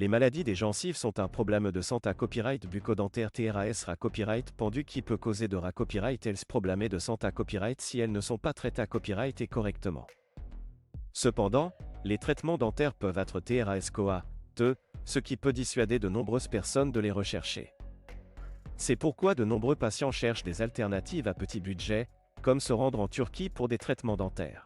Les maladies des gencives sont un problème de santé copyright bucco-dentaire TRAS copyright pendu qui peut causer de copyright else problème de santé copyright si elles ne sont pas traitées copyright et correctement. Cependant, les traitements dentaires peuvent être TRAS COA, ce qui peut dissuader de nombreuses personnes de les rechercher. C'est pourquoi de nombreux patients cherchent des alternatives à petit budget, comme se rendre en Turquie pour des traitements dentaires.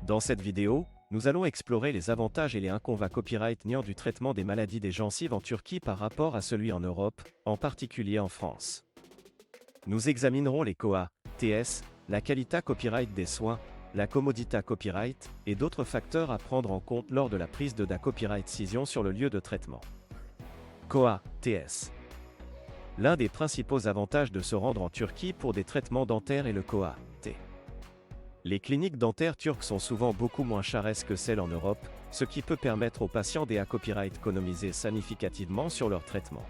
Dans cette vidéo, nous allons explorer les avantages et les inconvénients copyright niant du traitement des maladies des gencives en Turquie par rapport à celui en Europe, en particulier en France. Nous examinerons les COA, TS, la qualité copyright des soins, la commodité copyright, et d'autres facteurs à prendre en compte lors de la prise de copyright décision sur le lieu de traitement. COA, TS. L'un des principaux avantages de se rendre en Turquie pour des traitements dentaires est le COA, T. Les cliniques dentaires turques sont souvent beaucoup moins chères que celles en Europe, ce qui peut permettre aux patients des copyright d'économiser significativement sur leur traitement.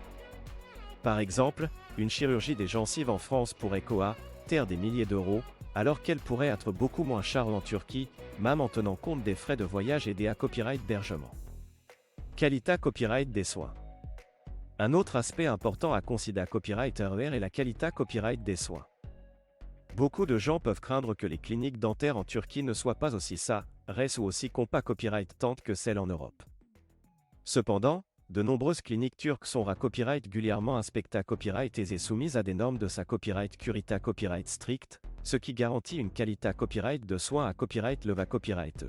Par exemple, une chirurgie des gencives en France pourrait coûter des milliers d'euros, alors qu'elle pourrait être beaucoup moins chère en Turquie, même en tenant compte des frais de voyage et des copyright d'hébergement. Qualité copyright des soins. Un autre aspect important à considérer copyright est la qualité copyright des soins. Beaucoup de gens peuvent craindre que les cliniques dentaires en Turquie ne soient pas aussi ou aussi copyright tantes que celles en Europe. Cependant, de nombreuses cliniques turques sont copyright régulièrement inspectées copyright et soumises à des normes de copyright curita copyright strict, ce qui garantit une qualité copyright de soins à copyright leva copyright.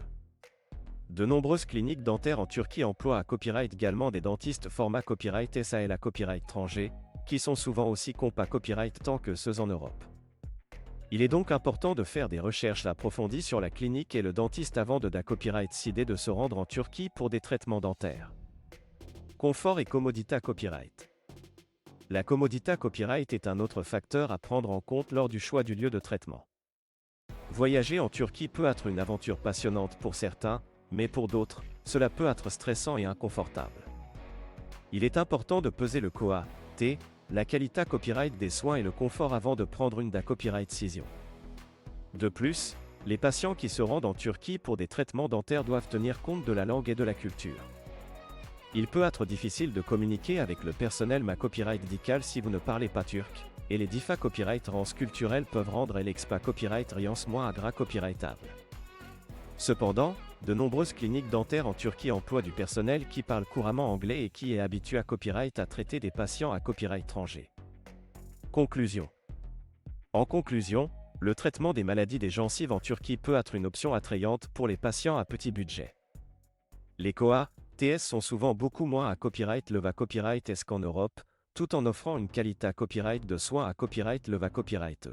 De nombreuses cliniques dentaires en Turquie emploient à copyright également des dentistes format copyright SAL à copyright étranger, qui sont souvent aussi copyright tant que ceux en Europe. Il est donc important de faire des recherches approfondies sur la clinique et le dentiste avant de copyright décider de se rendre en Turquie pour des traitements dentaires. Confort et commodité copyright. La commodité copyright est un autre facteur à prendre en compte lors du choix du lieu de traitement. Voyager en Turquie peut être une aventure passionnante pour certains, mais pour d'autres, cela peut être stressant et inconfortable. Il est important de peser le COA, T, la qualité copyright des soins et le confort avant de prendre une copyright décision. De plus, les patients qui se rendent en Turquie pour des traitements dentaires doivent tenir compte de la langue et de la culture. Il peut être difficile de communiquer avec le personnel copyright médical si vous ne parlez pas turc, et les copyright rances culturelles peuvent rendre l'expa copyright riance moins copyrightable. Cependant, de nombreuses cliniques dentaires en Turquie emploient du personnel qui parle couramment anglais et qui est habitué à copyright à traiter des patients à copyright étranger. Conclusion. En conclusion, le traitement des maladies des gencives en Turquie peut être une option attrayante pour les patients à petit budget. Les COA, TS sont souvent beaucoup moins copyright leva copyright qu'en Europe, tout en offrant une qualité copyright de soins à copyright leva copyright.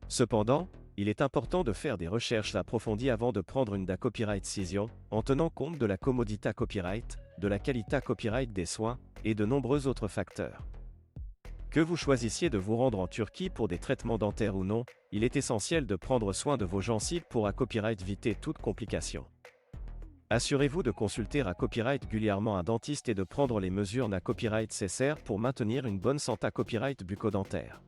Cependant, il est important de faire des recherches approfondies avant de prendre une copyright décision, en tenant compte de la commodité copyright, de la qualité copyright des soins, et de nombreux autres facteurs. Que vous choisissiez de vous rendre en Turquie pour des traitements dentaires ou non, il est essentiel de prendre soin de vos gencives pour copyright éviter toute complication. Assurez-vous de consulter copyright régulièrement un dentiste et de prendre les mesures copyright nécessaires pour maintenir une bonne santé copyright bucco-dentaire.